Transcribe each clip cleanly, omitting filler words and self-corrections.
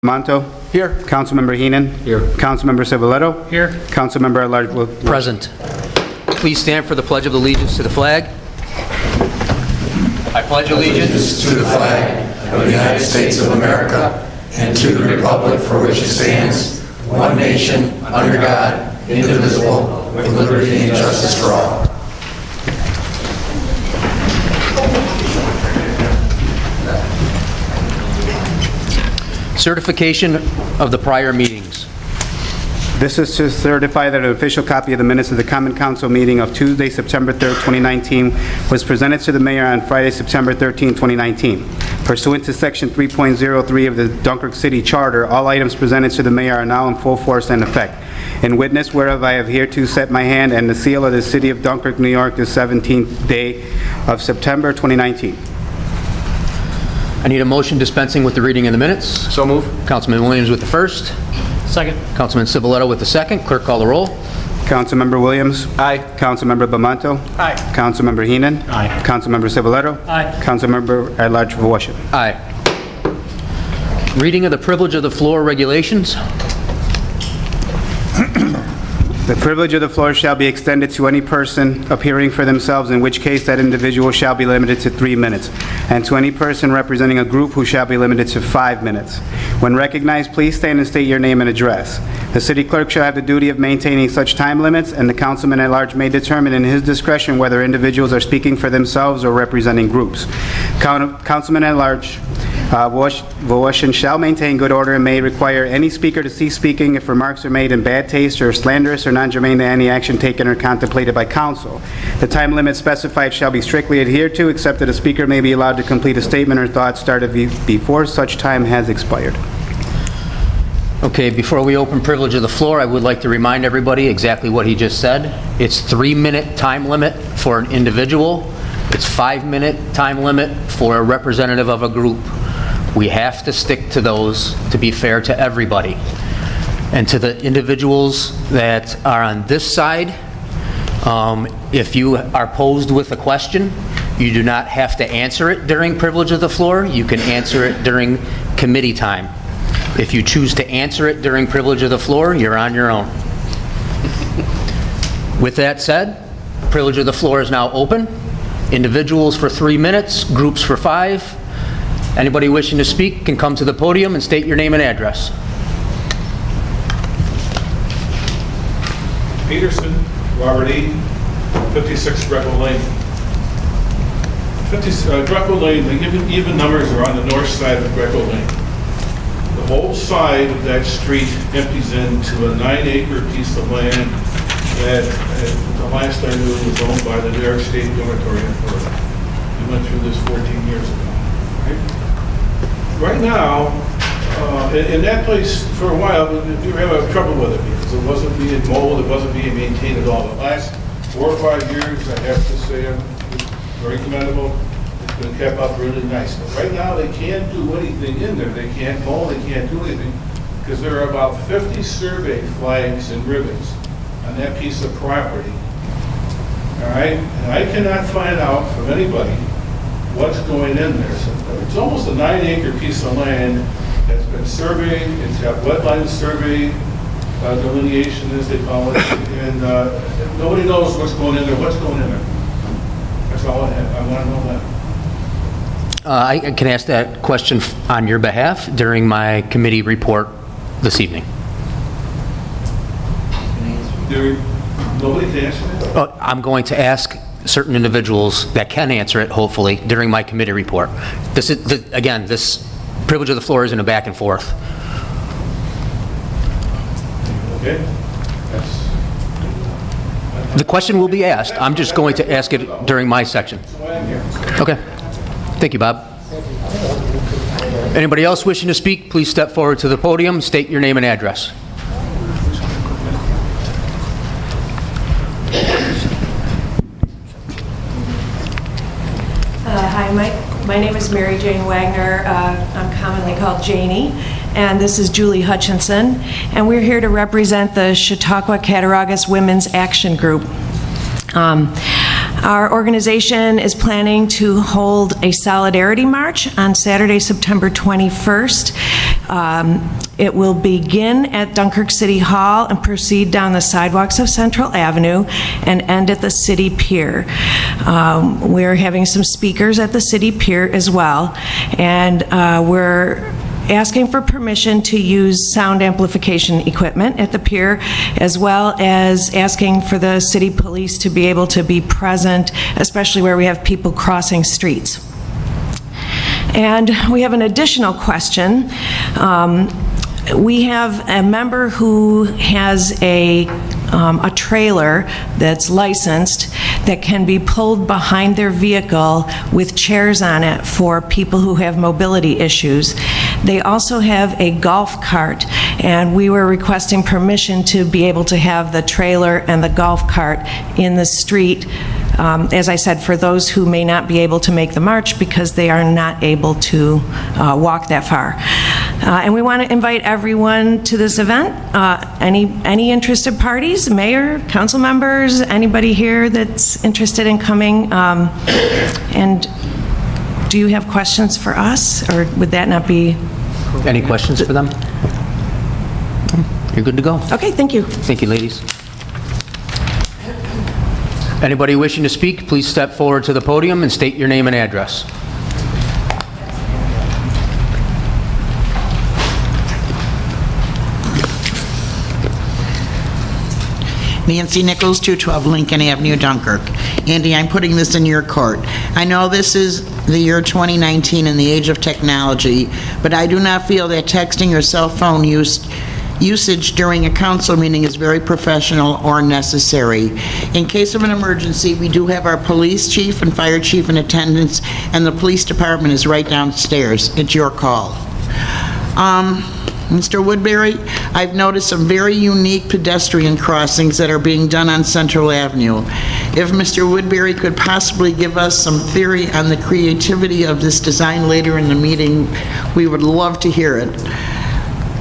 Monto? Here. Councilmember Heenan? Here. Councilmember Civiletto? Here. Councilmember at-large Present. Please stand for the Pledge of Allegiance to the flag. I pledge allegiance To the flag of the United States of America and to the republic for which it stands, one nation, under God, indivisible, with liberty and justice for all. Certification of the prior meetings. This is to certify that an official copy of the minutes of the Common Council meeting of Tuesday, September 3rd, 2019 was presented to the mayor on Friday, September 13, 2019. Pursuant to Section 3.03 of the Dunkirk City Charter, all items presented to the mayor are now in full force and effect. In witness whereof I have hereto set my hand and the seal of the city of Dunkirk, New York, the 17th day of September 2019. I need a motion dispensing with the reading of the minutes. So move. Councilman Williams with the first. Second. Councilman Civiletto with the second. Clerk, call the roll. Councilmember Williams? Aye. Councilmember Bamanto? Aye. Councilmember Heenan? Aye. Councilmember Civiletto? Aye. Councilmember at-large Voisin? Aye. Reading of the privilege of the floor regulations. The privilege of the floor shall be extended to any person appearing for themselves, in which case that individual shall be limited to 3 minutes, and to any person representing a group who shall be limited to 5 minutes. When recognized, please stand and state your name and address. The city clerk shall have the duty of maintaining such time limits, and the councilman at large may determine in his discretion whether individuals are speaking for themselves or representing groups. Councilman at large Voisin shall maintain good order and may require any speaker to cease speaking if remarks are made in bad taste or slanderous or non-germane to any action taken or contemplated by council. The time limit specified shall be strictly adhered to, except that a speaker may be allowed to complete a statement or thought started before such time has expired. Okay, before we open privilege of the floor, I would like to remind everybody exactly what he just said. It's 3-minute time limit for an individual. It's 5-minute time limit for a representative of a group. We have to stick to those to be fair to everybody. And to the individuals that are on this side, if you are posed with a question, you do not have to answer it during privilege of the floor. You can answer it during committee time. If you choose to answer it during privilege of the floor, you're on your own. With that said, privilege of the floor is now open. Individuals for 3 minutes, groups for 5. Anybody wishing to speak can come to the podium and state your name and address. Peterson, Robert E., 56 Greco Lane. Greco Lane, the even numbers are on the north side of Greco Lane. The whole side of that street empties into a 9-acre piece of land that, the last I knew, was owned by the New York State Dormitory Authority. We went through this 14 years ago. Right now, in that place, for a while, we were having trouble with it because it wasn't being mowed, it wasn't being maintained at all. The last 4 or 5 years, I have to say, I'm very commendable. It's been kept up really nice. But right now, they can't do anything in there. They can't mow, they can't do anything because there are about 50 survey flags and ribbons on that piece of property. All right? And I cannot find out from anybody what's going in there. So it's almost a 9-acre piece of land that's been surveyed. It's got wetland survey delineation, as they call it, and nobody knows what's going in there. What's going in there? That's all I have. I want to know that. I can ask that question on your behalf during my committee report this evening. Nobody can answer that? I'm going to ask certain individuals that can answer it, hopefully, during my committee report. This is, again, this privilege of the floor isn't a back and forth. Okay. The question will be asked. I'm just going to ask it during my section. Okay. Thank you, Bob. Anybody else wishing to speak, please step forward to the podium, state your name and address. Hi, my name is Mary Jane Wagner. I'm commonly called Janie, and this is Julie Hutchinson, and we're here to represent the Chautauqua Cattaraugus Women's Action Group. Our organization is planning to hold a solidarity march on Saturday, September 21st. It will begin at Dunkirk City Hall and proceed down the sidewalks of Central Avenue and end at the City Pier. We're having some speakers at the City Pier as well, and we're asking for permission to use sound amplification equipment at the pier, as well as asking for the city police to be able to be present, especially where we have people crossing streets. And we have an additional question. We have a member who has a trailer that's licensed that can be pulled behind their vehicle with chairs on it for people who have mobility issues. They also have a golf cart, and we were requesting permission to be able to have the trailer and the golf cart in the street, as I said, for those who may not be able to make the march because they are not able to walk that far. And we want to invite everyone to this event. Any interested parties, mayor, council members, anybody here that's interested in coming? And do you have questions for us, or would that not be? Any questions for them? You're good to go. Okay, thank you. Thank you, ladies. Anybody wishing to speak, please step forward to the podium and state your name and address. Nancy Nichols, 212 Lincoln Avenue, Dunkirk. Andy, I'm putting this in your court. I know this is the year 2019 and the age of technology, but I do not feel that texting or cell phone usage during a council meeting is very professional or necessary. In case of an emergency, we do have our police chief and fire chief in attendance, and the police department is right downstairs. It's your call. Mr. Woodbury, I've noticed some very unique pedestrian crossings that are being done on Central Avenue. If Mr. Woodbury could possibly give us some theory on the creativity of this design later in the meeting, we would love to hear it.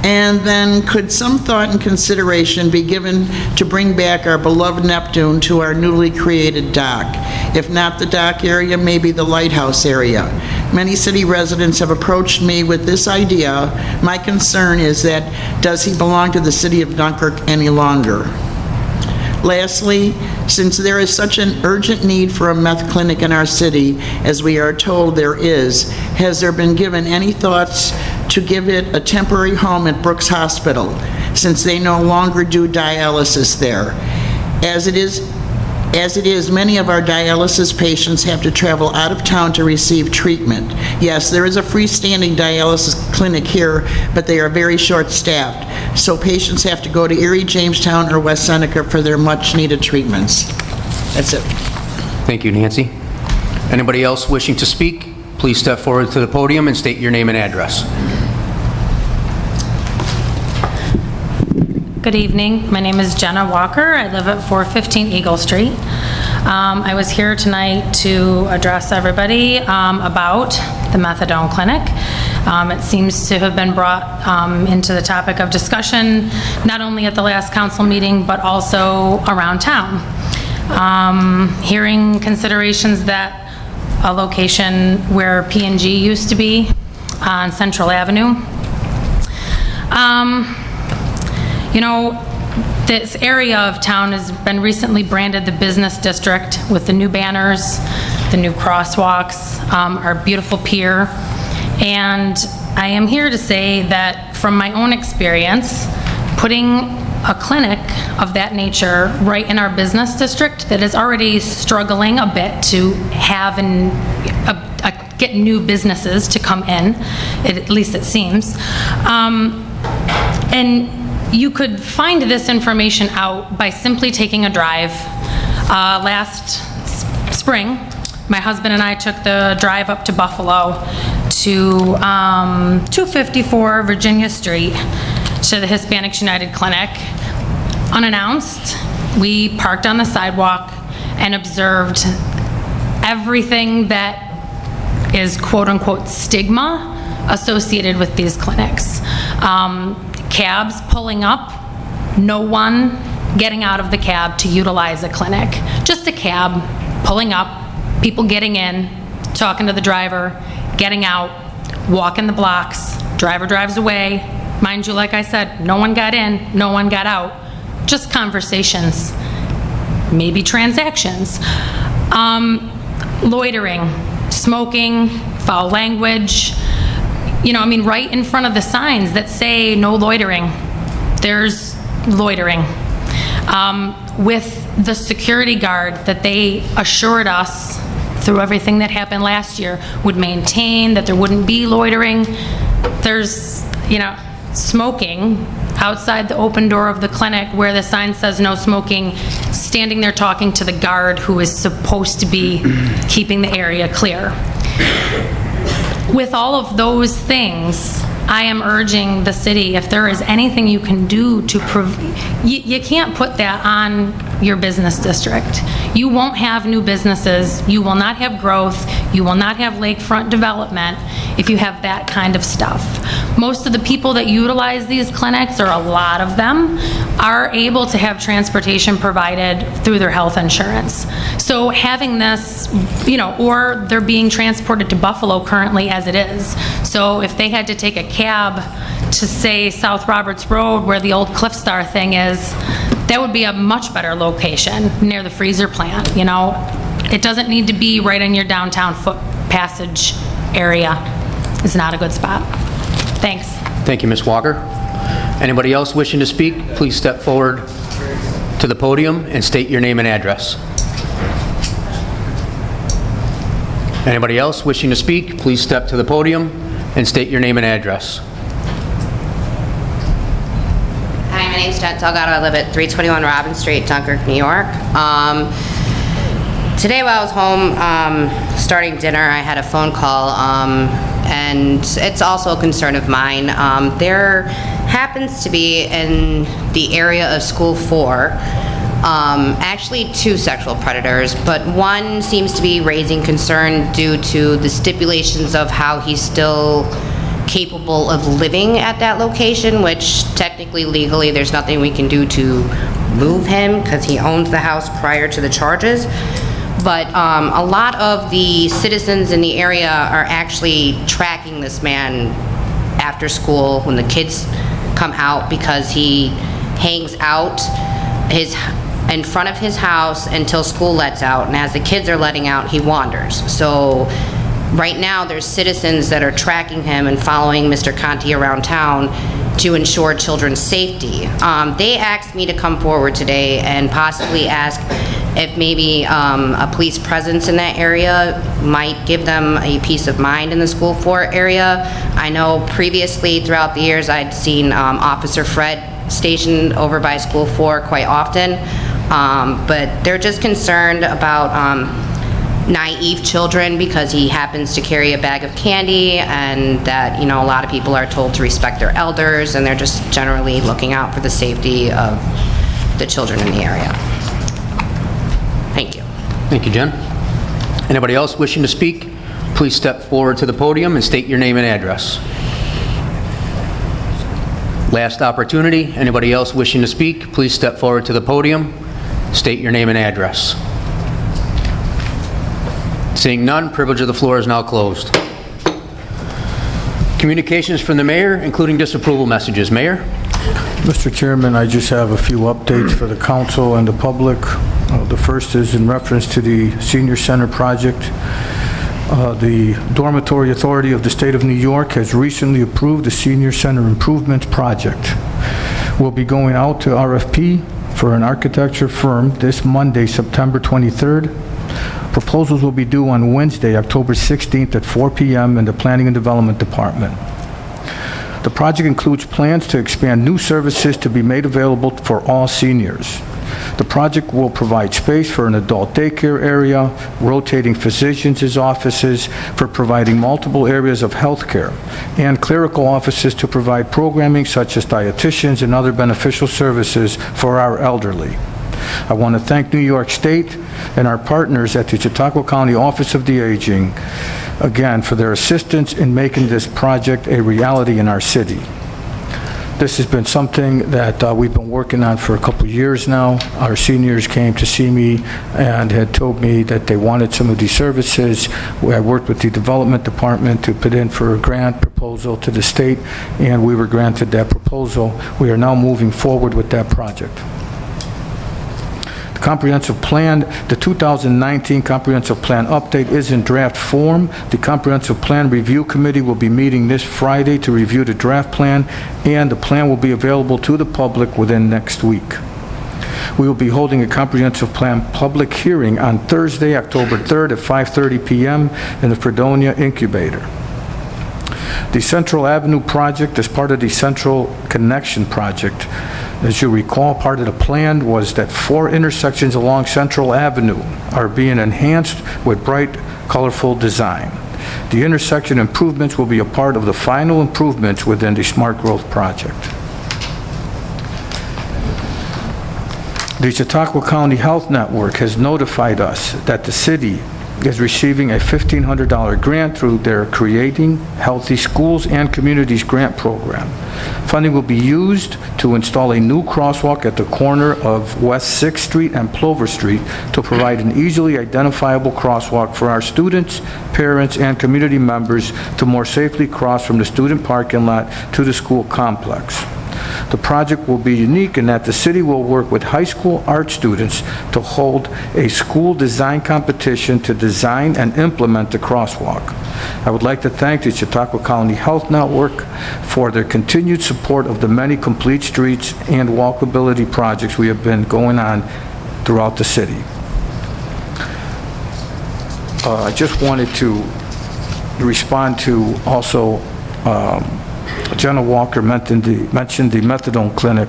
And then could some thought and consideration be given to bring back our beloved Neptune to our newly created dock? If not the dock area, maybe the lighthouse area. Many city residents have approached me with this idea. My concern is that, does he belong to the city of Dunkirk any longer? Lastly, since there is such an urgent need for a meth clinic in our city, as we are told there is, has there been given any thoughts to give it a temporary home at Brooks Hospital, since they no longer do dialysis there? As it is, many of our dialysis patients have to travel out of town to receive treatment. Yes, there is a freestanding dialysis clinic here, but they are very short-staffed, so patients have to go to Erie, Jamestown, or West Seneca for their much-needed treatments. That's it. Thank you, Nancy. Anybody else wishing to speak, please step forward to the podium and state your name and address. Good evening. My name is Jenna Walker. I live at 415 Eagle Street. I was here tonight to address everybody about the Methadone Clinic. It seems to have been brought into the topic of discussion, not only at the last council meeting, but also around town. Hearing considerations that a location where P&G used to be on Central Avenue. You know, this area of town has been recently branded the business district with the new banners, the new crosswalks, our beautiful pier. And I am here to say that from my own experience, putting a clinic of that nature right in our business district that is already struggling a bit to have get new businesses to come in, at least it seems. And you could find this information out by simply taking a drive. Last spring, my husband and I took the drive up to Buffalo to 254 Virginia Street to the Hispanics United Clinic. Unannounced, we parked on the sidewalk and observed everything that is quote-unquote stigma associated with these clinics. Cabs pulling up, no one getting out of the cab to utilize a clinic. Just a cab pulling up, people getting in, talking to the driver, getting out, walking the blocks, driver drives away. Mind you, like I said, no one got in, no one got out, just conversations, maybe transactions. Loitering, smoking, foul language, right in front of the signs that say no loitering, there's loitering. With the security guard that they assured us through everything that happened last year would maintain, that there wouldn't be loitering, there's, smoking outside the open door of the clinic where the sign says no smoking, standing there talking to the guard who is supposed to be keeping the area clear. With all of those things, I am urging the city, if there is anything you can do to you can't put that on your business district. You won't have new businesses, you will not have growth, you will not have lakefront development if you have that kind of stuff. Most of the people that utilize these clinics, or a lot of them, are able to have transportation provided through their health insurance. So having this, or they're being transported to Buffalo currently as it is. So if they had to take a cab to, say, South Roberts Road where the old Cliff Star thing is, that would be a much better location near the freezer plant, It doesn't need to be right in your downtown foot passage area. It's not a good spot. Thanks. Thank you, Ms. Walker. Anybody else wishing to speak, please step forward to the podium and state your name and address. Anybody else wishing to speak, please step to the podium and state your name and address. Hi, my name's Jen Delgado. I live at 321 Robin Street, Dunkirk, New York. Today while I was home starting dinner, I had a phone call, and it's also a concern of mine. There happens to be in the area of School 4, actually 2 sexual predators, but one seems to be raising concern due to the stipulations of how he's still capable of living at that location, which technically, legally, there's nothing we can do to move him because he owns the house prior to the charges. But a lot of the citizens in the area are actually tracking this man after school when the kids come out, because he hangs out in front of his house until school lets out, and as the kids are letting out, he wanders. So right now, there's citizens that are tracking him and following Mr. Conti around town to ensure children's safety. They asked me to come forward today and possibly ask if maybe a police presence in that area might give them a peace of mind in the School 4 area. I know previously throughout the years I'd seen Officer Fred stationed over by School 4 quite often, but they're just concerned about naive children because he happens to carry a bag of candy, and that, a lot of people are told to respect their elders, and they're just generally looking out for the safety of the children in the area. Thank you. Thank you, Jen. Anybody else wishing to speak, please step forward to the podium and state your name and address. Last opportunity. Anybody else wishing to speak, please step forward to the podium, state your name and address. Seeing none, privilege of the floor is now closed. Communications from the mayor, including disapproval messages. Mayor? Mr. Chairman, I just have a few updates for the council and the public. The first is in reference to the Senior Center project. The Dormitory Authority of the State of New York has recently approved the Senior Center Improvements Project. We'll be going out to RFP for an architecture firm this Monday, September 23rd. Proposals will be due on Wednesday, October 16th at 4 p.m. in the Planning and Development Department. The project includes plans to expand new services to be made available for all seniors. The project will provide space for an adult daycare area, rotating physicians' offices for providing multiple areas of health care, and clerical offices to provide programming such as dietitians and other beneficial services for our elderly. I want to thank New York State and our partners at the Chautauqua County Office of the Aging, again, for their assistance in making this project a reality in our city. This has been something that we've been working on for a couple of years now. Our seniors came to see me and had told me that they wanted some of these services. I worked with the development department to put in for a grant proposal to the state, and we were granted that proposal. We are now moving forward with that project. The comprehensive plan, the 2019 comprehensive plan update is in draft form. The comprehensive plan review committee will be meeting this Friday to review the draft plan, and the plan will be available to the public within next week. We will be holding a comprehensive plan public hearing on Thursday, October 3rd at 5:30 p.m. in the Fredonia Incubator. The Central Avenue project is part of the Central Connection project. As you recall, part of the plan was that 4 intersections along Central Avenue are being enhanced with bright, colorful design. The intersection improvements will be a part of the final improvements within the Smart Growth project. The Chautauqua County Health Network has notified us that the city is receiving a $1,500 grant through their Creating Healthy Schools and Communities grant program. Funding will be used to install a new crosswalk at the corner of West 6th Street and Plover Street to provide an easily identifiable crosswalk for our students, parents, and community members to more safely cross from the student parking lot to the school complex. The project will be unique in that the city will work with high school art students to hold a school design competition to design and implement the crosswalk. I would like to thank the Chautauqua County Health Network for their continued support of the many complete streets and walkability projects we have been going on throughout the city. I just wanted to respond to also Jenna Walker mentioned the Methadone Clinic,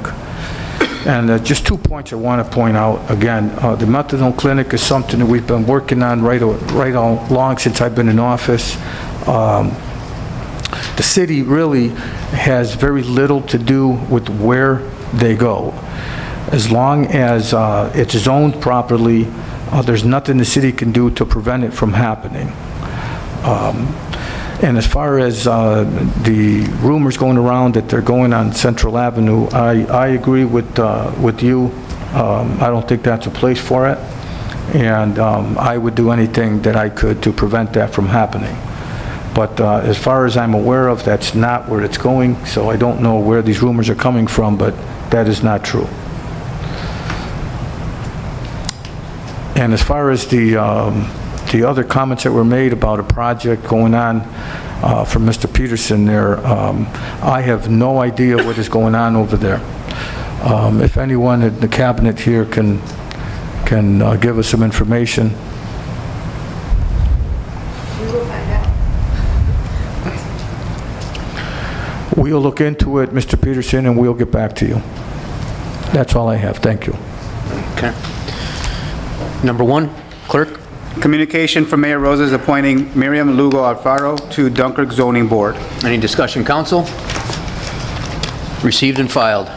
and just 2 points I want to point out again. The Methadone Clinic is something that we've been working on right along since I've been in office. The city really has very little to do with where they go. As long as it's zoned properly, there's nothing the city can do to prevent it from happening. And as far as the rumors going around that they're going on Central Avenue, I agree with you. I don't think that's a place for it, and I would do anything that I could to prevent that from happening. But as far as I'm aware of, that's not where it's going, so I don't know where these rumors are coming from, but that is not true. And as far as the other comments that were made about a project going on from Mr. Peterson there, I have no idea what is going on over there. If anyone in the cabinet here can give us some information. We will find out. We'll look into it, Mr. Peterson, and we'll get back to you. That's all I have. Thank you. Okay. Number 1, clerk. Communication from Mayor Rosas appointing Miriam Lugo Alfaro to Dunkirk Zoning Board. Any discussion, council? Received and filed.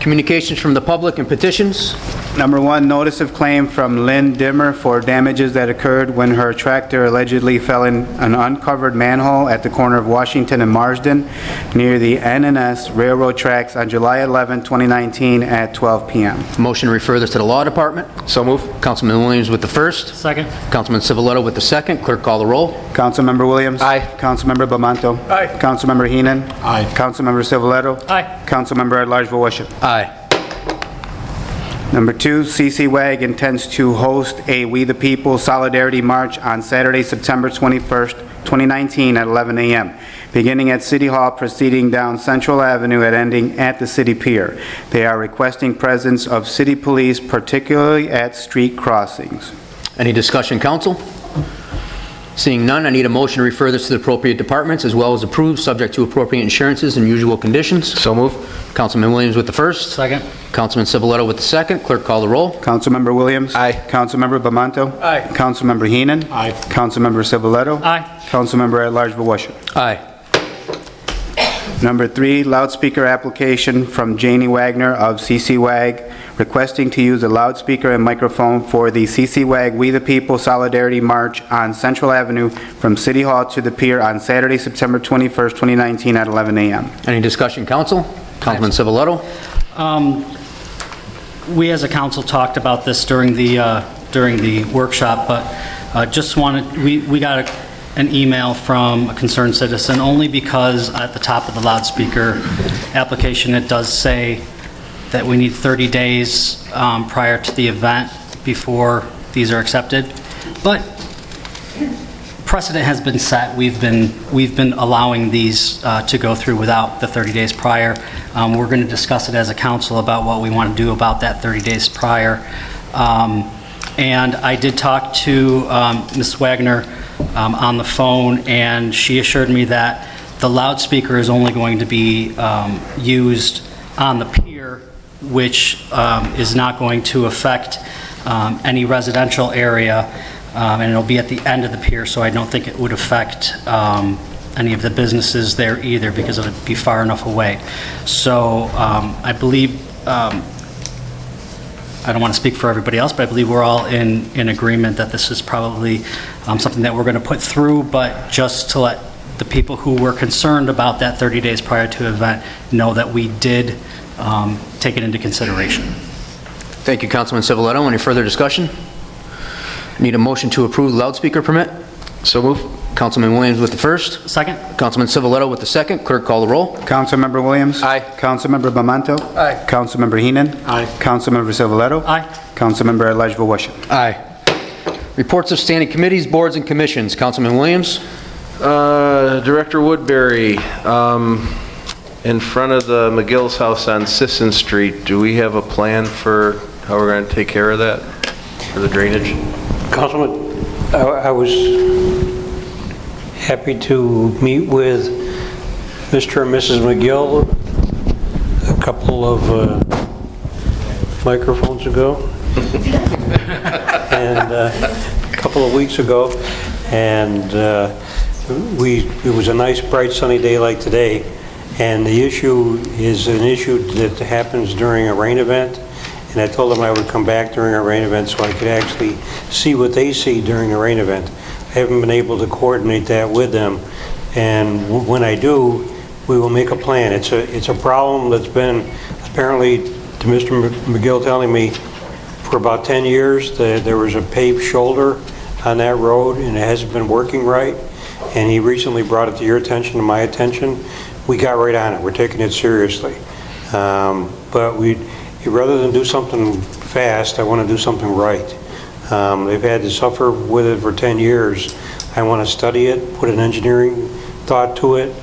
Communications from the public and petitions. Number 1, notice of claim from Lynn Dimmer for damages that occurred when her tractor allegedly fell in an uncovered manhole at the corner of Washington and Marsden near the N&S Railroad tracks on July 11, 2019 at 12 p.m. Motion to refer this to the Law Department. So move. Councilman Williams with the first. Second. Councilman Civiletto with the second. Clerk, call the roll. Councilmember Williams. Aye. Councilmember Bamanto. Aye. Councilmember Heenan. Aye. Councilmember Civiletto. Aye. Councilmember at-large Vowasia. Aye. Number 2, CCWAG intends to host a We the People Solidarity March on Saturday, September 21st, 2019 at 11 a.m., beginning at City Hall, proceeding down Central Avenue and ending at the City Pier. They are requesting presence of city police, particularly at street crossings. Any discussion, council? Seeing none, I need a motion to refer this to the appropriate departments as well as approve, subject to appropriate insurances and usual conditions. So move. Councilman Williams with the first. Second. Councilman Civiletto with the second. Clerk, call the roll. Councilmember Williams. Aye. Councilmember Bamanto. Aye. Councilmember Heenan. Aye. Councilmember Civiletto. Aye. Councilmember at-large Vowasia. Aye. Number 3, loudspeaker application from Janie Wagner of CCWAG requesting to use a loudspeaker and microphone for the CCWAG We the People Solidarity March on Central Avenue from City Hall to the Pier on Saturday, September 21st, 2019 at 11 a.m. Any discussion, council? Councilman Civiletto? We as a council talked about this during the workshop, but just wanted, we got an email from a concerned citizen only because at the top of the loudspeaker application, it does say that we need 30 days prior to the event before these are accepted. But precedent has been set. We've been allowing these to go through without the 30 days prior. We're going to discuss it as a council about what we want to do about that 30 days prior. And I did talk to Ms. Wagner on the phone, and she assured me that the loudspeaker is only going to be used on the pier, which is not going to affect any residential area, and it'll be at the end of the pier, so I don't think it would affect any of the businesses there either, because it would be far enough away. So I believe, I don't want to speak for everybody else, but I believe we're all in agreement that this is probably something that we're going to put through, but just to let the people who were concerned about that 30 days prior to event know that we did take it into consideration. Thank you, Councilman Civiletto. Any further discussion? Need a motion to approve the loudspeaker permit? So move. Councilman Williams with the first. Second? Councilman Civiletto with the second. Clerk, call the roll. Councilmember Williams? Aye. Councilmember Bamanto? Aye. Councilmember Heenan? Aye. Councilmember Civiletto? Aye. Councilmember Elijah. Aye. Reports of standing committees, boards, and commissions. Councilman Williams? Director Woodbury, in front of the McGill's house on Sisson Street, do we have a plan for how we're going to take care of that, for the drainage? Councilman, I was happy to meet with Mr. and Mrs. McGill a couple of microphones ago, and a couple of weeks ago, and it was a nice, bright, sunny day like today, and the issue is an issue that happens during a rain event. And I told them I would come back during a rain event so I could actually see what they see during a rain event. I haven't been able to coordinate that with them, and when I do, we will make a plan. It's a problem that's been apparently, to Mr. McGill telling me, for about 10 years. There was a paved shoulder on that road, and it hasn't been working right, and he recently brought it to your attention, to my attention. We got right on it. We're taking it seriously. But rather than do something fast, I want to do something right. They've had to suffer with it for 10 years. I want to study it, put an engineering thought to it,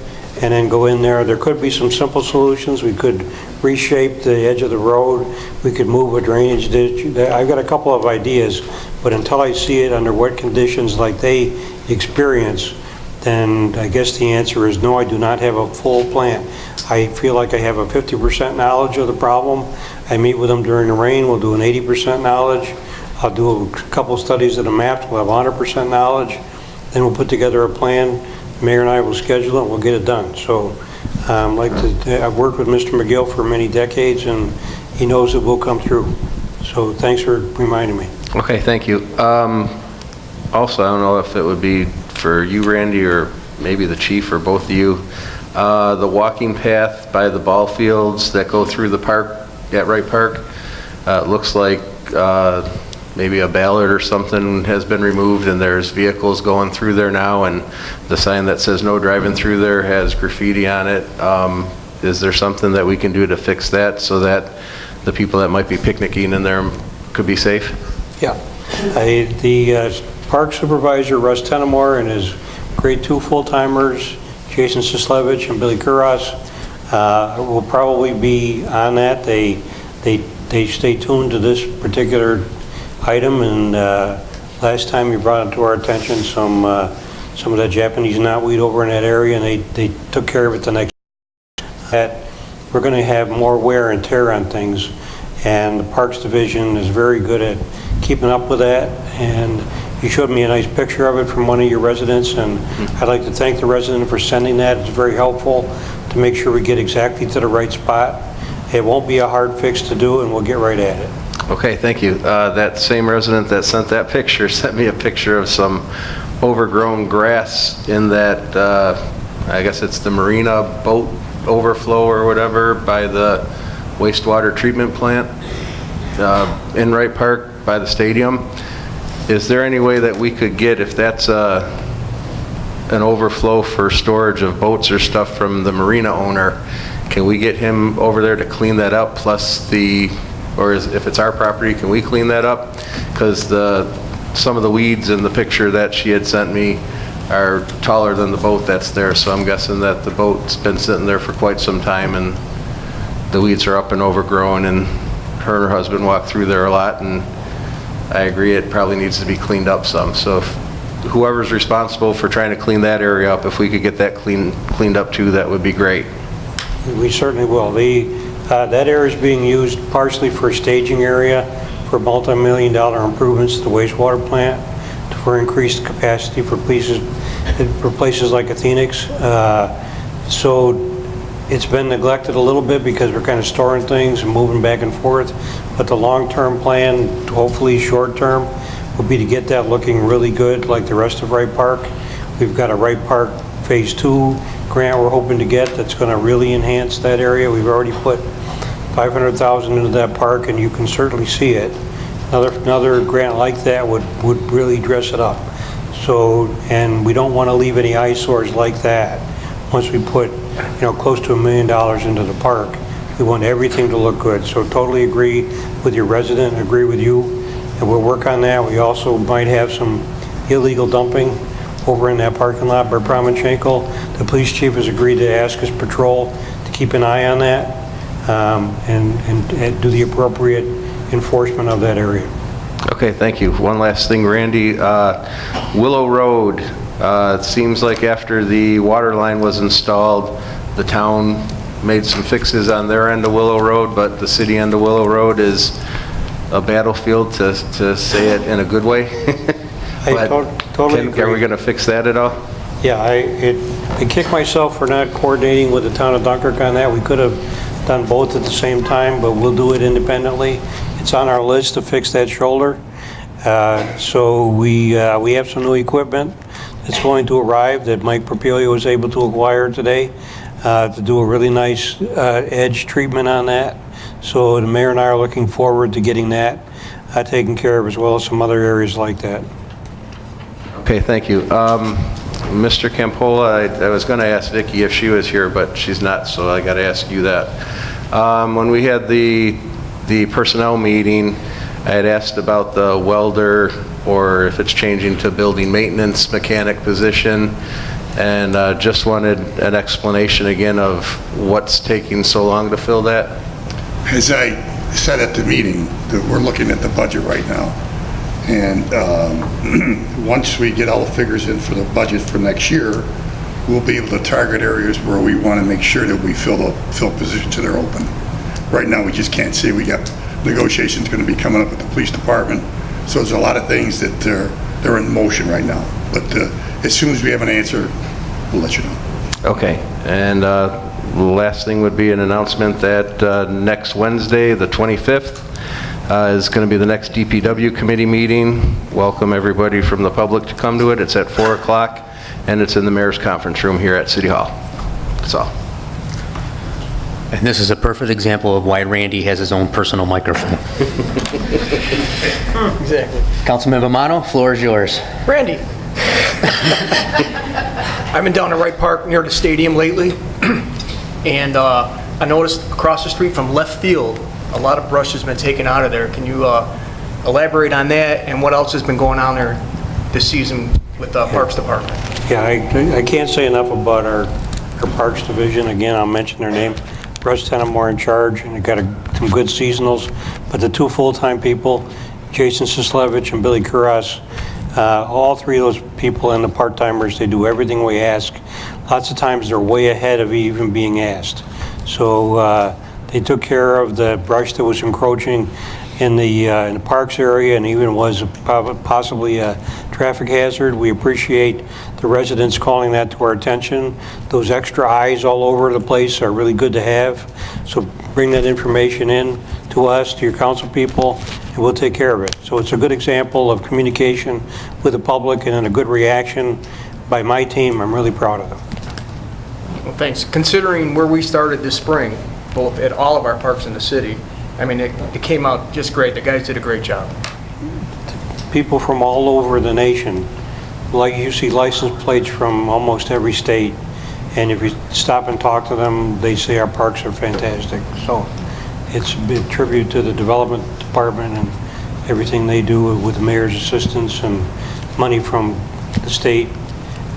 and then go in there. There could be some simple solutions. We could reshape the edge of the road. We could move a drainage ditch. I've got a couple of ideas, but until I see it under what conditions like they experience, then I guess the answer is no, I do not have a full plan. I feel like I have a 50% knowledge of the problem. I meet with them during the rain. We'll do an 80% knowledge. I'll do a couple studies of the maps. We'll have 100% knowledge. Then we'll put together a plan. The mayor and I will schedule it, and we'll get it done. So I've worked with Mr. McGill for many decades, and he knows it will come through. So thanks for reminding me. Okay, thank you. Also, I don't know if it would be for you, Randy, or maybe the chief, or both of you. The walking path by the ball fields that go through the park, at Wright Park, looks like maybe a ballard or something has been removed, and there's vehicles going through there now, and the sign that says no driving through there has graffiti on it. Is there something that we can do to fix that so that the people that might be picnicking in there could be safe? Yeah. The park supervisor, Russ Tenamore, and his grade 2 full-timers, Jason Sislevich and Billy Kuras, will probably be on that. They stay tuned to this particular item, and last time you brought it to our attention some of that Japanese knotweed over in that area, and they took care of it the next day. That we're going to have more wear and tear on things, and the Parks Division is very good at keeping up with that, and you showed me a nice picture of it from one of your residents, and I'd like to thank the resident for sending that. It's very helpful to make sure we get exactly to the right spot. It won't be a hard fix to do, and we'll get right at it. Okay, thank you. That same resident that sent that picture sent me a picture of some overgrown grass in that, I guess it's the marina boat overflow or whatever by the wastewater treatment plant in Wright Park by the stadium. Is there any way that we could get, if that's an overflow for storage of boats or stuff from the marina owner, can we get him over there to clean that up, plus if it's our property, can we clean that up? Because some of the weeds in the picture that she had sent me are taller than the boat that's there, so I'm guessing that the boat's been sitting there for quite some time and the weeds are up and overgrown, and her and her husband walk through there a lot, and I agree it probably needs to be cleaned up some. So if whoever's responsible for trying to clean that area up, if we could get that cleaned up too, that would be great. We certainly will. That area is being used partially for a staging area for multi-million-dollar improvements to the wastewater plant, for increased capacity for places like Athenix. So it's been neglected a little bit because we're kind of storing things and moving back and forth. But the long-term plan, hopefully short-term, will be to get that looking really good like the rest of Wright Park. We've got a Wright Park Phase 2 grant we're hoping to get that's going to really enhance that area. We've already put $500,000 into that park, and you can certainly see it. Another grant like that would really dress it up. So, and we don't want to leave any eyesores like that. Once we put, close to $1 million into the park, we want everything to look good. So totally agree with your resident, agree with you, and we'll work on that. We also might have some illegal dumping over in that parking lot by Promenchenko. The police chief has agreed to ask his patrol to keep an eye on that and do the appropriate enforcement of that area. Okay, thank you. One last thing, Randy. Willow Road, it seems like after the water line was installed, the town made some fixes on their end of Willow Road, but the city end of Willow Road is a battlefield, to say it in a good way. I totally agree. Are we going to fix that at all? Yeah, I kick myself for not coordinating with the town of Dunkirk on that. We could have done both at the same time, but we'll do it independently. It's on our list to fix that shoulder. So we have some new equipment that's going to arrive that Mike Propilio was able to acquire today to do a really nice edge treatment on that. So the mayor and I are looking forward to getting that taken care of, as well as some other areas like that. Okay, thank you. Mr. Campola, I was going to ask Vicki if she was here, but she's not, so I got to ask you that. When we had the personnel meeting, I had asked about the welder, or if it's changing to building maintenance mechanic position, and just wanted an explanation again of what's taking so long to fill that. As I said at the meeting, that we're looking at the budget right now. And once we get all the figures in for the budget for next year, we'll be able to target areas where we want to make sure that we fill positions that are open. Right now, we just can't see. We got negotiations going to be coming up with the police department. So there's a lot of things that they're in motion right now. But as soon as we have an answer, we'll let you know. Okay. And the last thing would be an announcement that next Wednesday, the 25th, is going to be the next DPW committee meeting. Welcome everybody from the public to come to it. It's at 4 o'clock, and it's in the mayor's conference room here at City Hall. That's all. And this is a perfect example of why Randy has his own personal microphone. Exactly. Councilman Vamano, floor is yours. Randy. I've been down at Wright Park near the stadium lately, and I noticed across the street from left field, a lot of brush has been taken out of there. Can you elaborate on that and what else has been going on there this season with the Parks Department? Yeah, I can't say enough about our Parks Division. Again, I'll mention their name. Russ Tenenmore in charge, and they got some good seasonals. But the two full-time people, Jason Sislevich and Billy Kuras, all three of those people and the part-timers, they do everything we ask. Lots of times they're way ahead of even being asked. So they took care of the brush that was encroaching in the parks area and even was possibly a traffic hazard. We appreciate the residents calling that to our attention. Those extra eyes all over the place are really good to have. So bring that information in to us, to your council people, and we'll take care of it. So it's a good example of communication with the public and a good reaction by my team. I'm really proud of them. Well, thanks. Considering where we started this spring, both at all of our parks in the city, I mean, it came out just great. The guys did a great job. People from all over the nation, like you see license plates from almost every state, and if you stop and talk to them, they say our parks are fantastic. So it's a tribute to the development department and everything they do with the mayor's assistance and money from the state.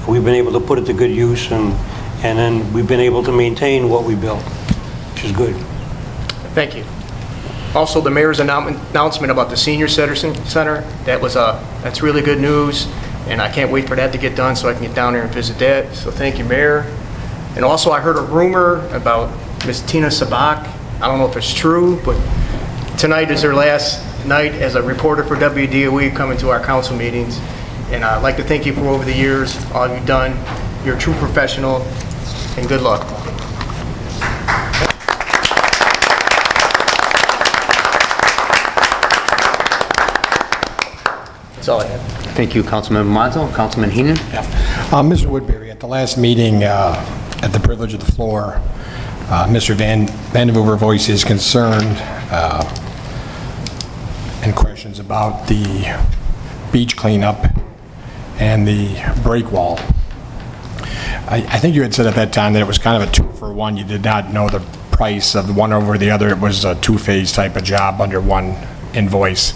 We've been able to put it to good use, and then we've been able to maintain what we built, which is good. Thank you. Also, the mayor's announcement about the senior center, that's really good news, and I can't wait for that to get done so I can get down there and visit that. So thank you, Mayor. And also, I heard a rumor about Miss Tina Sabak. I don't know if it's true, but tonight is her last night as a reporter for WDOE coming to our council meetings. And I'd like to thank you for over the years, all you've done. You're a true professional, and good luck. That's all I have. Thank you, Councilman Mazza. Councilman Heenan? Mr. Woodbury, at the last meeting, at the privilege of the floor, Mr. Vandenvoer voiced his concern and questions about the beach cleanup and the break wall. I think you had said at that time that it was kind of a 2-for-1. You did not know the price of the one over the other. It was a two-phase type of job under one invoice.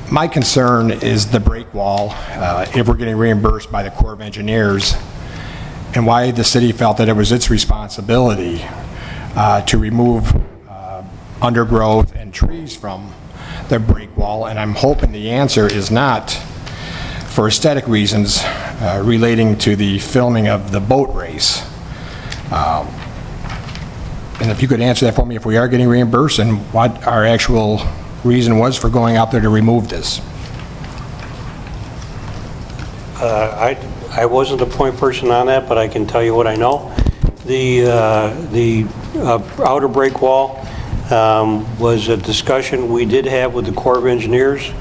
My concern is the break wall, if we're getting reimbursed by the Corps of Engineers, and why the city felt that it was its responsibility to remove undergrowth and trees from the break wall. And I'm hoping the answer is not for aesthetic reasons relating to the filming of the boat race. And if you could answer that for me, if we are getting reimbursed, and what our actual reason was for going out there to remove this. I wasn't a point person on that, but I can tell you what I know. The outer break wall was a discussion we did have with the Corps of Engineers.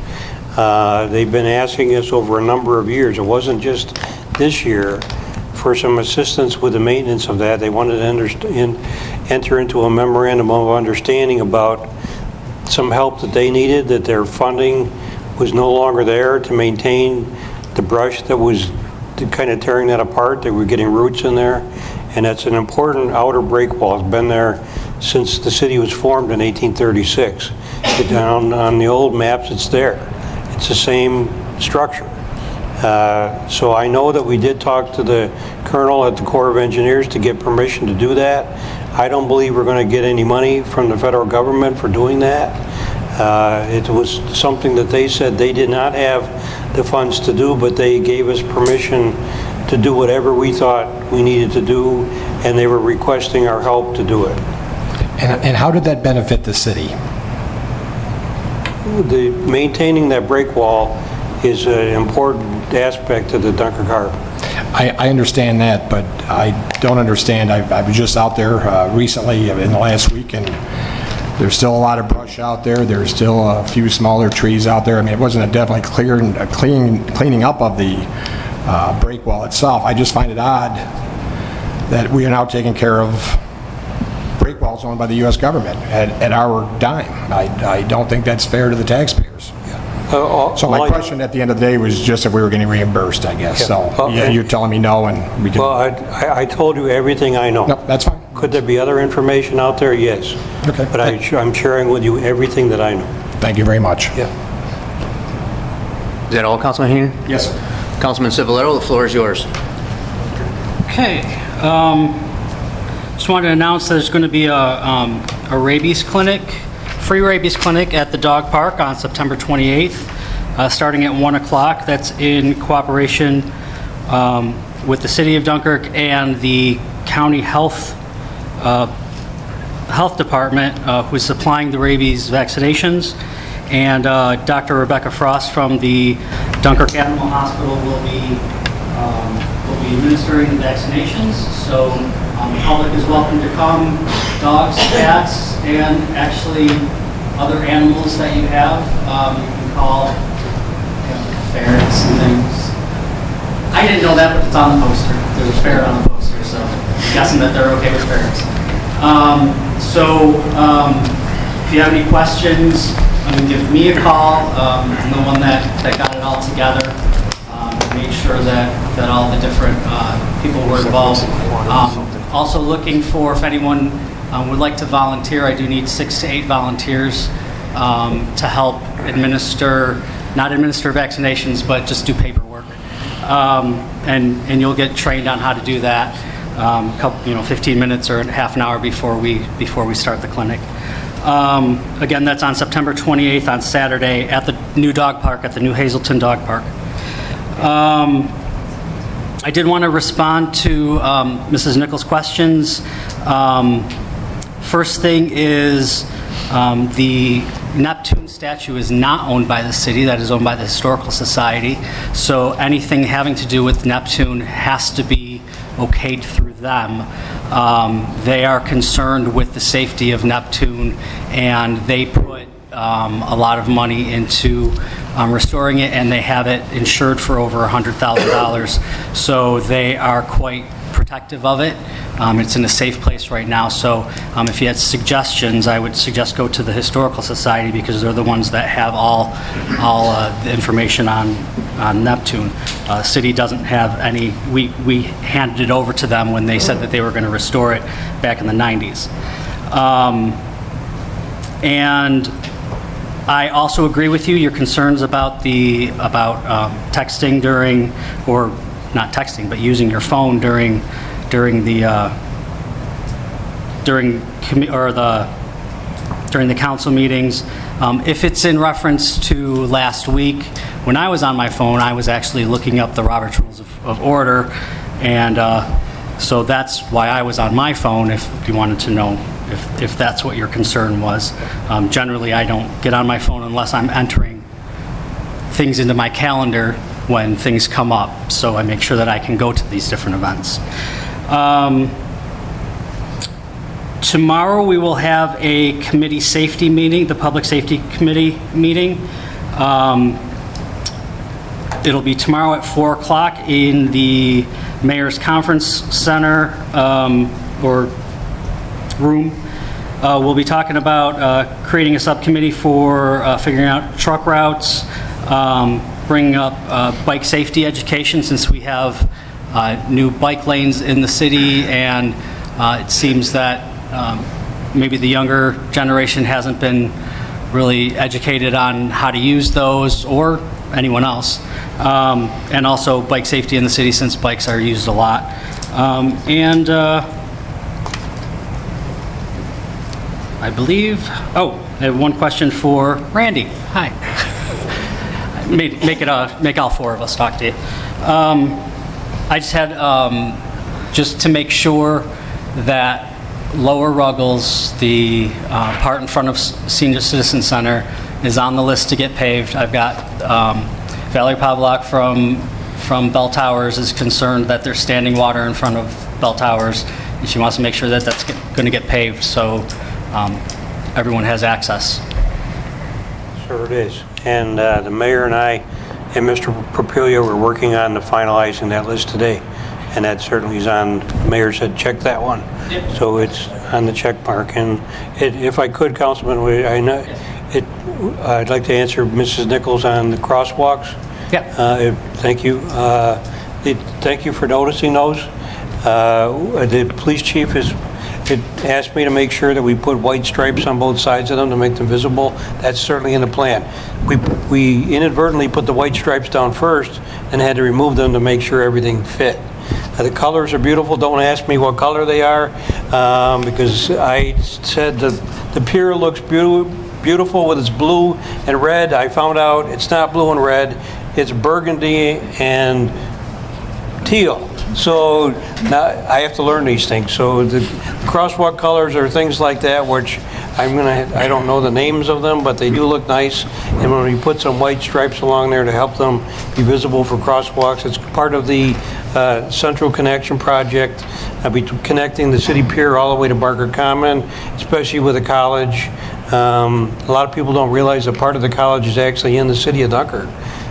They've been asking us over a number of years. It wasn't just this year. For some assistance with the maintenance of that, they wanted to enter into a memorandum of understanding about some help that they needed, that their funding was no longer there to maintain the brush that was kind of tearing that apart. They were getting roots in there, and that's an important outer break wall. It's been there since the city was formed in 1836. Down on the old maps, it's there. It's the same structure. So I know that we did talk to the colonel at the Corps of Engineers to get permission to do that. I don't believe we're going to get any money from the federal government for doing that. It was something that they said they did not have the funds to do, but they gave us permission to do whatever we thought we needed to do, and they were requesting our help to do it. And how did that benefit the city? Maintaining that break wall is an important aspect of the Dunkirk Harbor. I understand that, but I don't understand. I was just out there recently in the last week, and there's still a lot of brush out there. There's still a few smaller trees out there. I mean, it wasn't a definitely cleaning up of the break wall itself. I just find it odd that we are now taking care of break walls owned by the U.S. government at our dime. I don't think that's fair to the taxpayers. So my question at the end of the day was just if we were getting reimbursed, I guess. Yeah. So yeah, you're telling me no, and we can... Well, I told you everything I know. No, that's fine. Could there be other information out there? Yes. Okay. But I'm sharing with you everything that I know. Thank you very much. Yeah. Is that all, Councilman Heenan? Yes, sir. Councilman Civilero, the floor is yours. Okay. Just wanted to announce that there's going to be a rabies clinic, free rabies clinic at the dog park on September 28th, starting at 1 o'clock. That's in cooperation with the City of Dunkirk and the County Health Department, who's supplying the rabies vaccinations. And Dr. Rebecca Frost from the Dunkirk Animal Hospital will be administering the vaccinations. So the public is welcome to come, dogs, cats, and actually other animals that you have. You can call ferrets and things. I didn't know that, but it's on the poster. there's a fair on the books here, so I'm guessing that they're okay with fairs. If you have any questions, give me a call. I'm the one that got it all together. Made sure that all the different people were involved. Also looking for, if anyone would like to volunteer, I do need 6 to 8 volunteers to help not administer vaccinations, but just do paperwork. And you'll get trained on how to do that 15 minutes or half an hour before we start the clinic. Again, that's on September 28th on Saturday at the new dog park, at the new Hazelton Dog Park. I did want to respond to Mrs. Nichols' questions. First thing is the Neptune statue is not owned by the city. That is owned by the Historical Society. So anything having to do with Neptune has to be okayed through them. They are concerned with the safety of Neptune, and they put a lot of money into restoring it, and they have it insured for over $100,000. So they are quite protective of it. It's in a safe place right now. So if you had suggestions, I would suggest go to the Historical Society, because they're the ones that have all the information on Neptune. City doesn't have any. We handed it over to them when they said that they were going to restore it back in the 90s. And I also agree with you, your concerns about texting during, or not texting, but using your phone during the council meetings. If it's in reference to last week, when I was on my phone, I was actually looking up the Robert's Rules of Order, and so that's why I was on my phone, if you wanted to know if that's what your concern was. Generally, I don't get on my phone unless I'm entering things into my calendar when things come up, so I make sure that I can go to these different events. Tomorrow we will have a committee safety meeting, the Public Safety Committee meeting. It'll be tomorrow at 4 o'clock in the Mayor's Conference Center or room. We'll be talking about creating a subcommittee for figuring out truck routes, bringing up bike safety education, since we have new bike lanes in the city, and it seems that maybe the younger generation hasn't been really educated on how to use those, or anyone else. And also bike safety in the city, since bikes are used a lot. I believe, I have one question for Randy. Hi. Make all 4 of us talk to you. I just had, just to make sure that Lower Ruggles, the part in front of Senior Citizen Center, is on the list to get paved. I've got Valerie Pavlak from Bell Towers is concerned that there's standing water in front of Bell Towers, and she wants to make sure that that's going to get paved, so everyone has access. Sure it is. And the mayor and I and Mr. Propilio were working on finalizing that list today. And that certainly is on, the mayor said, check that one. Yep. So it's on the check mark. And if I could, Councilman, I'd like to answer Mrs. Nichols on the crosswalks. Yeah. Thank you. Thank you for noticing those. The police chief has asked me to make sure that we put white stripes on both sides of them to make them visible. That's certainly in the plan. We inadvertently put the white stripes down first and had to remove them to make sure everything fit. The colors are beautiful. Don't ask me what color they are, because I said the pier looks beautiful with its blue and red. I found out it's not blue and red. It's burgundy and teal. So now I have to learn these things. So the crosswalk colors are things like that, which I don't know the names of them, but they do look nice. And when we put some white stripes along there to help them be visible for crosswalks, it's part of the Central Connection project. I'll be connecting the city pier all the way to Barker Common, especially with the college. A lot of people don't realize that part of the college is actually in the city of Dunkirk.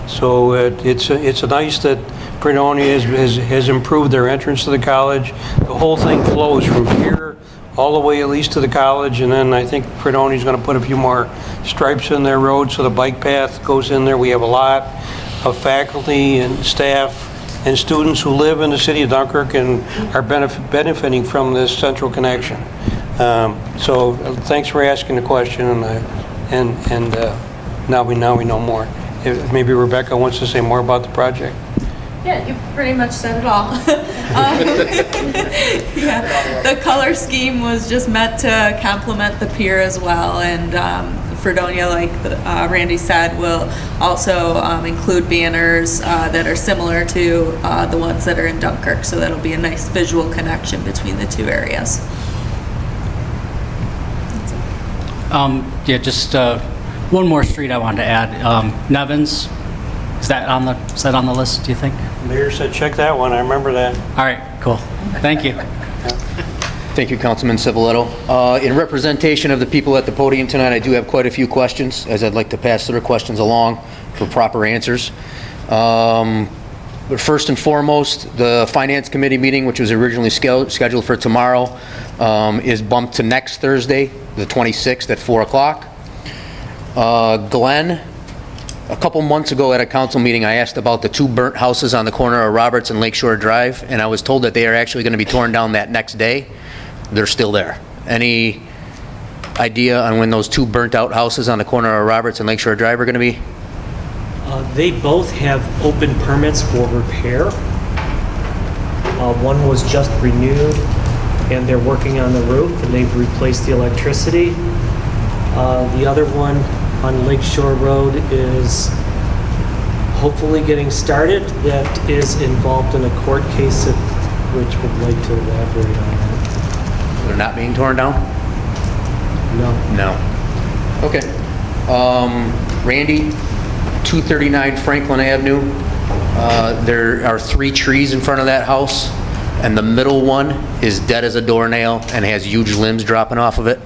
So it's nice that Fredonia has improved their entrance to the college. The whole thing flows from here all the way at least to the college, and then I think Fredonia's going to put a few more stripes in their road so the bike path goes in there. We have a lot of faculty and staff and students who live in the city of Dunkirk and are benefiting from this central connection. So thanks for asking the question, and now we know more. Maybe Rebecca wants to say more about the project. Yeah, you pretty much said it all. Yeah, the color scheme was just meant to complement the pier as well, and Fredonia, like Randy said, will also include banners that are similar to the ones that are in Dunkirk, so that'll be a nice visual connection between the two areas. Yeah, just one more street I wanted to add. Nevins, is that on the list, do you think? Mayor said check that one, I remember that. All right, cool. Thank you. Thank you, Councilman Civiletto. In representation of the people at the podium tonight, I do have quite a few questions, as I'd like to pass their questions along for proper answers. But first and foremost, the Finance Committee meeting, which was originally scheduled for tomorrow, is bumped to next Thursday, the 26th at 4 o'clock. Glenn, a couple months ago at a council meeting, I asked about the 2 burnt houses on the corner of Roberts and Lakeshore Drive, and I was told that they are actually going to be torn down that next day. They're still there. Any idea on when those 2 burnt out houses on the corner of Roberts and Lakeshore Drive are going to be? They both have open permits for repair. One was just renewed, and they're working on the roof, and they've replaced the electricity. The other one on Lakeshore Road is hopefully getting started. That is involved in a court case, if Rich would like to elaborate on that. They're not being torn down? No. No. Okay. Randy, 239 Franklin Avenue. There are 3 trees in front of that house, and the middle one is dead as a doornail and has huge limbs dropping off of it.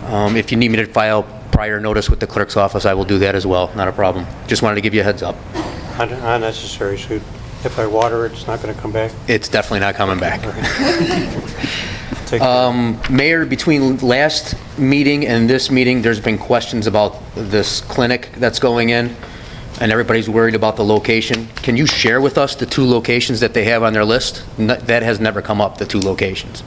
If you need me to file prior notice with the clerk's office, I will do that as well. Not a problem. Just wanted to give you a heads up. Unnecessary, so if I water it, it's not going to come back? It's definitely not coming back. Take care. Mayor, between last meeting and this meeting, there's been questions about this clinic that's going in, and everybody's worried about the location. Can you share with us the 2 locations that they have on their list? That has never come up, the 2 locations.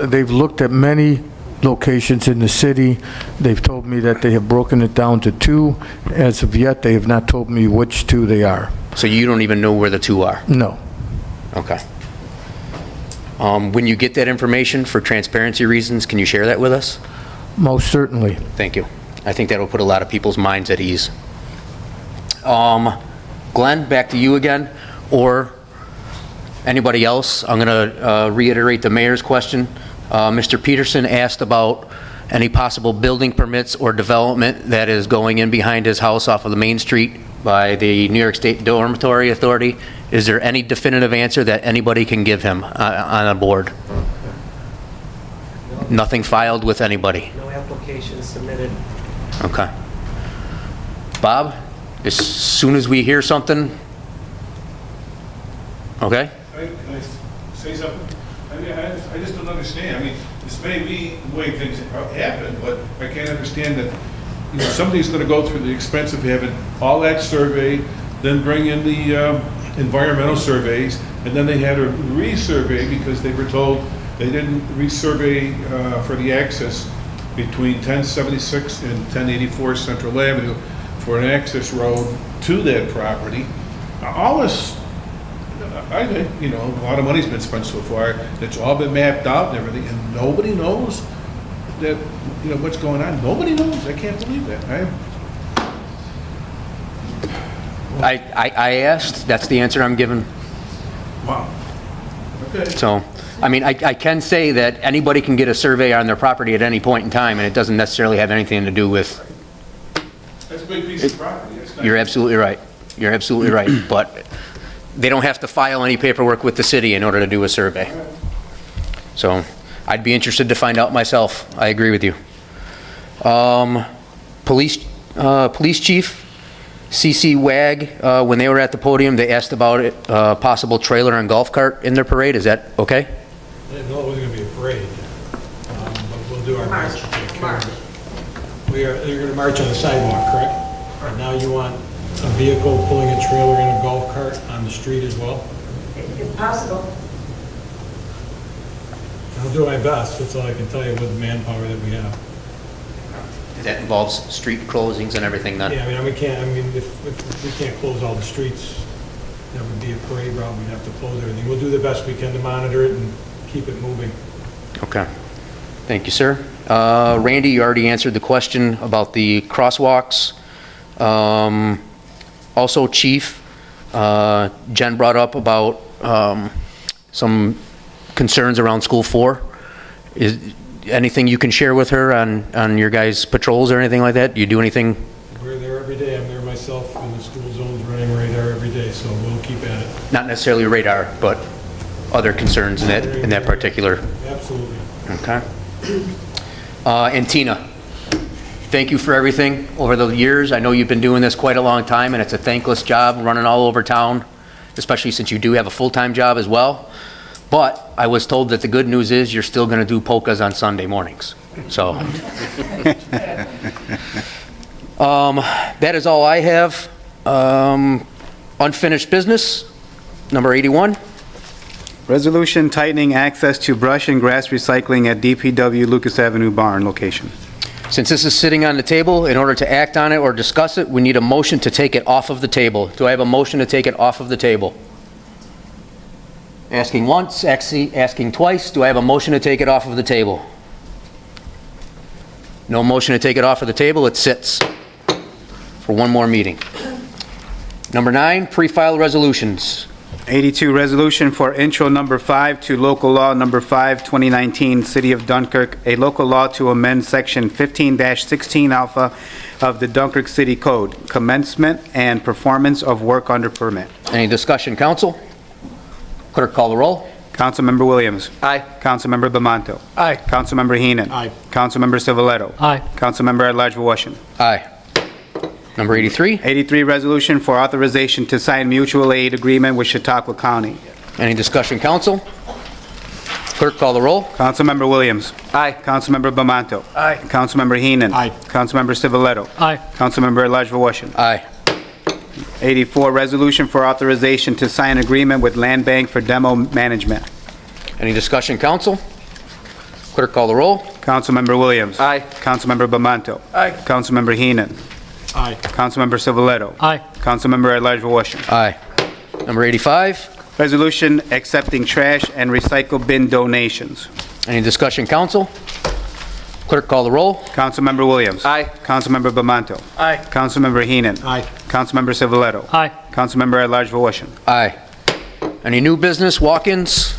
They've looked at many locations in the city. They've told me that they have broken it down to 2. As of yet, they have not told me which 2 they are. So you don't even know where the 2 are? No. Okay. When you get that information, for transparency reasons, can you share that with us? Most certainly. Thank you. I think that will put a lot of people's minds at ease. Glenn, back to you again, or anybody else. I'm going to reiterate the mayor's question. Mr. Peterson asked about any possible building permits or development that is going in behind his house off of the Main Street by the New York State Dormitory Authority. Is there any definitive answer that anybody can give him on a board? No. Nothing filed with anybody? No application submitted. Okay. Bob, as soon as we hear something, okay? Can I say something? I just don't understand. I mean, this may be the way things happen, but I can't understand that, somebody's going to go through the expense of having all that surveyed, then bring in the environmental surveys, and then they had to resurvey because they were told they didn't resurvey for the access between 1076 and 1084 Central Avenue for an access road to that property. All this, I think, a lot of money's been spent so far. It's all been mapped out and everything, and nobody knows that, what's going on. Nobody knows. I can't believe that. I asked, that's the answer I'm given. Wow. Okay. So, I mean, I can say that anybody can get a survey on their property at any point in time, and it doesn't necessarily have anything to do with... That's a big piece of property. You're absolutely right. You're absolutely right. But they don't have to file any paperwork with the city in order to do a survey. So, I'd be interested to find out myself. I agree with you. Police Police Chief, CC WAG, when they were at the podium, they asked about it, possible trailer and golf cart in their parade. Is that okay? I didn't know it was going to be a parade, but we'll do our best to take care of it. You're going to march on the sidewalk, correct? And now you want a vehicle pulling a trailer and a golf cart on the street as well? If possible. I'll do my best, that's all I can tell you with the manpower that we have. That involves street closings and everything then? Yeah, if we can't close all the streets, that would be a parade route, we'd have to close everything. We'll do the best we can to monitor it and keep it moving. Okay. Thank you, sir. Randy, you already answered the question about the crosswalks. Also, Chief, Jen brought up about some concerns around School 4. Is anything you can share with her on your guys' patrols or anything like that? Do you do anything? We're there every day. I'm there myself in the school zones running radar every day, so we'll keep at it. Not necessarily radar, but other concerns in that particular? Absolutely. Okay. And Tina, thank you for everything over the years. I know you've been doing this quite a long time, and it's a thankless job running all over town, especially since you do have a full-time job as well. But I was told that the good news is you're still going to do polkas on Sunday mornings. So that is all I have. Unfinished business, number 81. Resolution tightening access to brush and grass recycling at DPW Lucas Avenue Barn location. Since this is sitting on the table, in order to act on it or discuss it, we need a motion to take it off of the table. Do I have a motion to take it off of the table? Asking once, asking twice. Do I have a motion to take it off of the table? No motion to take it off of the table. It sits for one more meeting. Number 9, pre-file resolutions. 82, resolution for intro number 5 to local law number 5, 2019, City of Dunkirk, a local law to amend section 15-16 alpha of the Dunkirk City Code, commencement and performance of work under permit. Any discussion, council? Clerk, call the roll. Councilmember Williams. Aye. Councilmember Bamanto. Aye. Councilmember Heenan. Aye. Councilmember Civiletto. Aye. Councilmember at-large Washington. Aye. Number 83. 83, resolution for authorization to sign mutual aid agreement with Chautauqua County. Any discussion, council? Clerk, call the roll. Councilmember Williams. Aye. Councilmember Bamanto. Aye. Councilmember Heenan. Aye. Councilmember Civiletto. Aye. Councilmember at-large Washington. Aye. 84, resolution for authorization to sign agreement with Land Bank for demo management. Any discussion, council? Clerk, call the roll. Councilmember Williams. Aye. Councilmember Bamanto. Aye. Councilmember Heenan. Aye. Councilmember Civiletto. Aye. Councilmember at-large Washington. Aye. Number 85. Resolution accepting trash and recycle bin donations. Any discussion, council? Clerk, call the roll. Councilmember Williams. Aye. Councilmember Bamanto. Aye. Councilmember Heenan. Aye. Councilmember Civiletto. Aye. Councilmember at-large Washington. Aye. Any new business, walk-ins?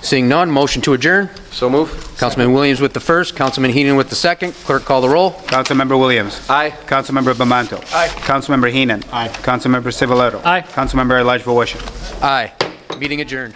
Seeing none, motion to adjourn. So move. Councilman Williams with the first, Councilman Heenan with the second. Clerk, call the roll. Councilmember Williams. Aye. Councilmember Bamanto. Aye. Councilmember Heenan. Aye. Councilmember Civiletto. Aye. Councilmember at-large Washington. Aye. Meeting adjourned.